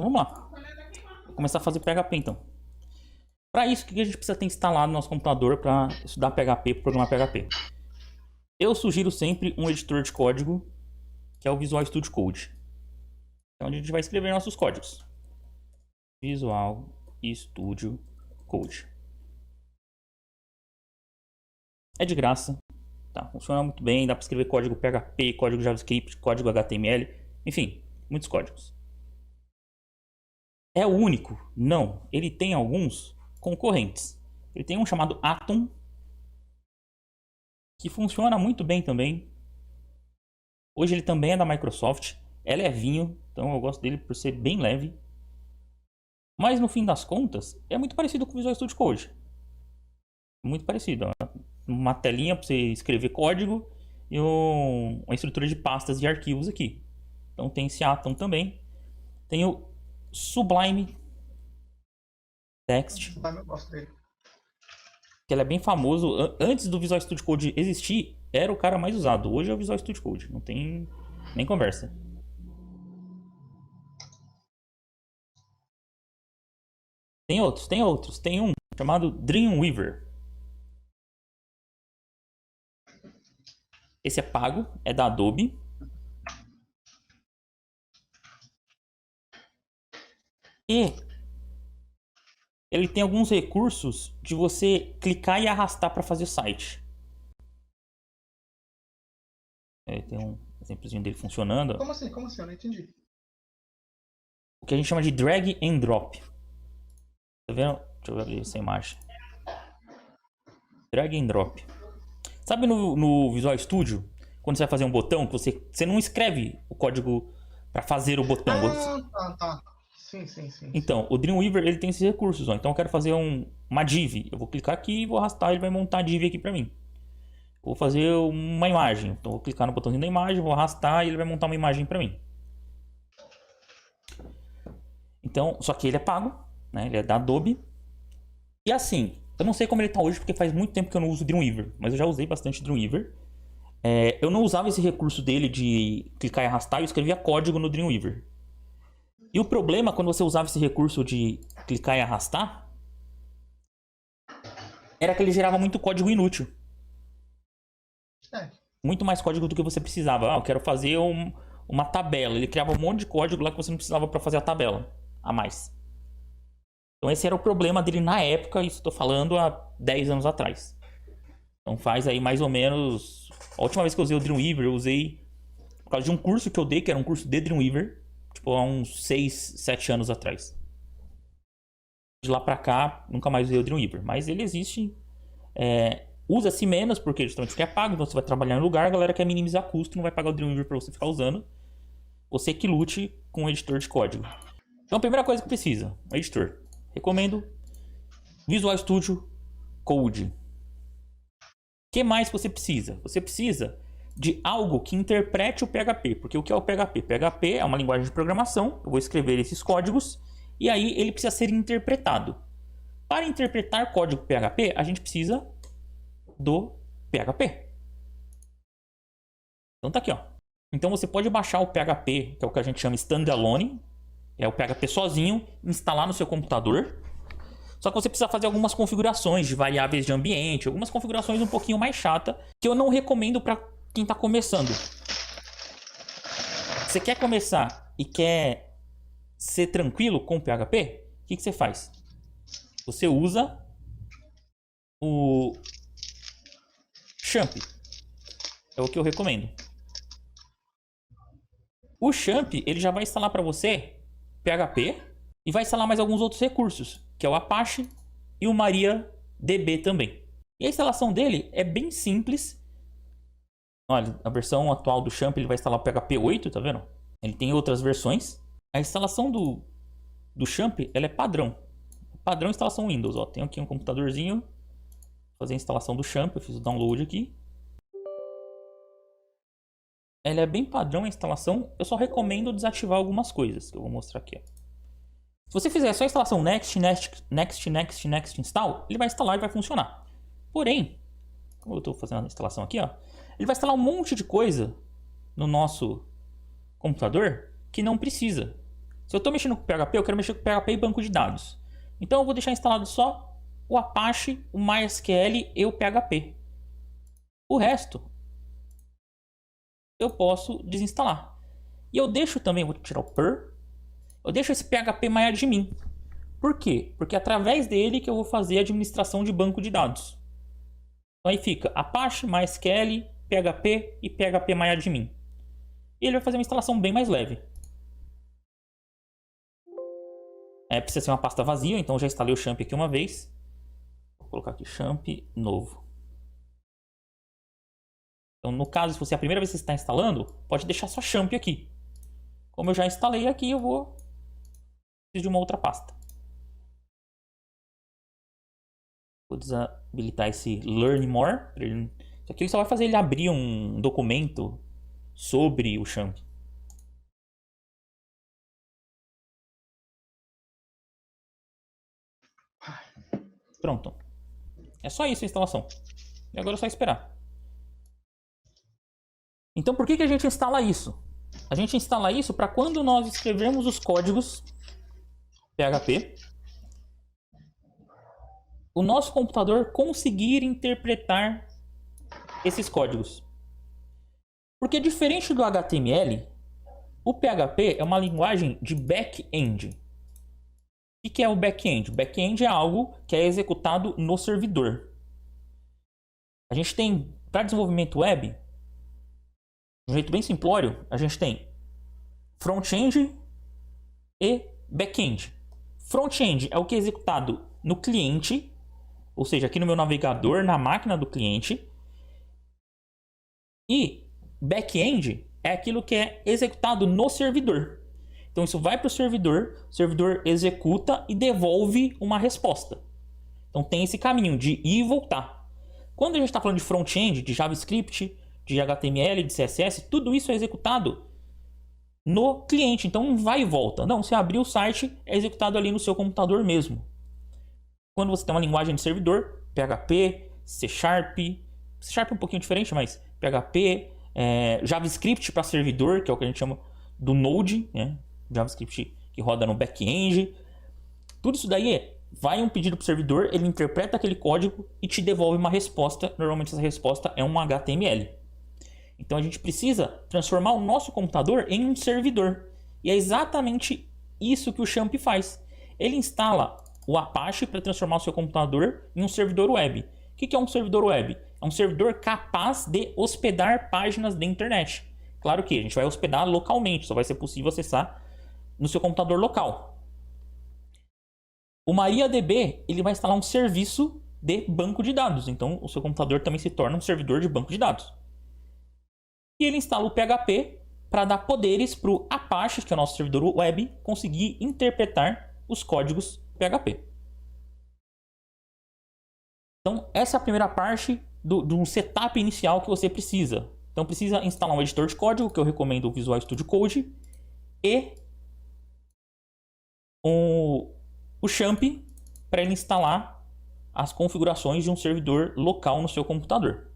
Então vamos lá. Vou começar a fazer PHP então. Para isso, o que a gente precisa ter instalado no nosso computador para estudar PHP, programar PHP? Eu sugiro sempre um editor de código, que é o Visual Studio Code. É onde a gente vai escrever nossos códigos. Visual Studio Code. É de graça, tá? Funciona muito bem, dá para escrever código PHP, código JavaScript, código HTML, enfim, muitos códigos. É o único? Não, ele tem alguns concorrentes. Ele tem um chamado Atom, que funciona muito bem também. Hoje ele também é da Microsoft, é levinho, então eu gosto dele por ser bem leve. Mas no fim das contas, é muito parecido com o Visual Studio Code. Muito parecido. Uma telinha para você escrever código e uma estrutura de pastas de arquivos aqui. Então tem esse Atom também. Tem o Sublime Text. Eu gosto dele. Que ele é bem famoso. Antes do Visual Studio Code existir, era o cara mais usado. Hoje é o Visual Studio Code. Não tem nem conversa. Tem outros. Tem um chamado Dreamweaver. Esse é pago, é da Adobe. E ele tem alguns recursos de você clicar e arrastar para fazer o site. Tem um exemplozinho dele funcionando. Como assim? Como assim? Eu não entendi. O que a gente chama de drag and drop. Tá vendo? Deixa eu ver essa imagem. Drag and drop. Sabe no Visual Studio, quando você vai fazer um botão, que você não escreve o código para fazer o botão. Tá. Sim. Então, o Dreamweaver ele tem esses recursos. Ó. Então eu quero fazer uma div. Eu vou clicar aqui e vou arrastar, ele vai montar a div aqui para mim. Vou fazer uma imagem. Então eu vou clicar no botãozinho da imagem, vou arrastar e ele vai montar uma imagem para mim. Então, só que ele é pago, né? Ele é da Adobe. E assim, eu não sei como ele tá hoje, porque faz muito tempo que eu não uso Dreamweaver, mas eu já usei bastante Dreamweaver. Eu não usava esse recurso dele de clicar e arrastar, eu escrevia código no Dreamweaver. E o problema quando você usava esse recurso de clicar e arrastar era que ele gerava muito código inútil. Muito mais código do que você precisava. Eu quero fazer uma tabela. Ele criava um monte de código lá que você não precisava para fazer a tabela a mais. Então esse era o problema dele na época, isso estou falando há 10 anos atrás. Então faz aí mais ou menos... A última vez que eu usei o Dreamweaver, eu usei por causa de um curso que eu dei, que era um curso de Dreamweaver, tipo há uns 6, 7 anos atrás. De lá pra cá, nunca mais usei o Dreamweaver, mas ele existe. Usa-se menos, porque justamente porque é pago, então você vai trabalhar em lugar, a galera quer minimizar custo, não vai pagar o Dreamweaver para você ficar usando. Você que lute com o editor de código. Então a primeira coisa que precisa, um editor. Recomendo Visual Studio Code. O que mais você precisa? Você precisa de algo que interprete o PHP. Porque o que é o PHP? PHP é uma linguagem de programação. Eu vou escrever esses códigos e aí ele precisa ser interpretado. Para interpretar código PHP, a gente precisa do PHP. Então tá aqui, ó. Então você pode baixar o PHP, que é o que a gente chama standalone. É o PHP sozinho, instalar no seu computador. Só que você precisa fazer algumas configurações de variáveis de ambiente, algumas configurações um pouquinho mais chatas, que eu não recomendo para quem está começando. Você quer começar e quer ser tranquilo com o PHP? O que você faz? Você usa o Champ. É o que eu recomendo. O Champ, ele já vai instalar para você PHP e vai instalar mais alguns outros recursos, que é o Apache e o MariaDB também. E a instalação dele é bem simples. Olha, a versão atual do Champ ele vai instalar o PHP 8, tá vendo? Ele tem outras versões. A instalação do Champ ela é padrão. Padrão instalação Windows. Ó. Tenho aqui um computadorzinho. Vou fazer a instalação do Champ. Eu fiz o download aqui. Ela é bem padrão a instalação. Eu só recomendo desativar algumas coisas que eu vou mostrar aqui. Ó. Se você fizer só a instalação next install, ele vai instalar e vai funcionar. Porém, como eu estou fazendo a instalação aqui, ó, ele vai instalar um monte de coisa no nosso computador que não precisa. Se eu estou mexendo com PHP, eu quero mexer com PHP e banco de dados. Então eu vou deixar instalado só o Apache, o MySQL e o PHP. O resto eu posso desinstalar. E eu deixo também, vou tirar o per, eu deixo esse phpMyAdmin. Por quê? Porque é através dele que eu vou fazer a administração de banco de dados. Então aí fica Apache, MySQL, PHP e phpMyAdmin. E ele vai fazer uma instalação bem mais leve. Precisa ser uma pasta vazia, então eu já instalei o Champ aqui uma vez. Vou colocar aqui Champ novo. Então no caso, se você é a primeira vez que você está instalando, pode deixar só Champ aqui. Como eu já instalei aqui, eu vou precisar de uma outra pasta. Vou desabilitar esse Learn More. Isso aqui só vai fazer ele abrir um documento sobre o Champ. Pronto. É só isso a instalação. E agora é só esperar. Então por que a gente instala isso? A gente instala isso para quando nós escrevermos os códigos PHP, o nosso computador conseguir interpretar esses códigos. Porque diferente do HTML, o PHP é uma linguagem de back-end. O que é o back-end? O back-end é algo que é executado no servidor. A gente tem, para desenvolvimento web, de um jeito bem simplório, a gente tem front-end e back-end. Front-end é o que é executado no cliente, ou seja, aqui no meu navegador, na máquina do cliente. E back-end é aquilo que é executado no servidor. Então isso vai para o servidor executa e devolve uma resposta. Então tem esse caminho de ir e voltar. Quando a gente está falando de front-end, de JavaScript, de HTML, de CSS, tudo isso é executado no cliente. Então não vai e volta. Não, você abrir o site, é executado ali no seu computador mesmo. Quando você tem uma linguagem de servidor, PHP, C Sharp é um pouquinho diferente, mas PHP, JavaScript para servidor, que é o que a gente chama do Node, né? JavaScript que roda no back-end. Tudo isso daí vai um pedido para o servidor, ele interpreta aquele código e te devolve uma resposta. Normalmente essa resposta é um HTML. Então a gente precisa transformar o nosso computador em um servidor. E é exatamente isso que o Champ faz. Ele instala o Apache para transformar o seu computador em um servidor web. O que é um servidor web? É um servidor capaz de hospedar páginas da internet. Claro que a gente vai hospedar localmente, só vai ser possível acessar no seu computador local. O MariaDB ele vai instalar um serviço de banco de dados. Então o seu computador também se torna um servidor de banco de dados. E ele instala o PHP para dar poderes para o Apache, que é o nosso servidor web, conseguir interpretar os códigos PHP. Então essa é a primeira parte de um setup inicial que você precisa. Então precisa instalar um editor de código, que eu recomendo o Visual Studio Code, e o Champ para ele instalar as configurações de um servidor local no seu computador.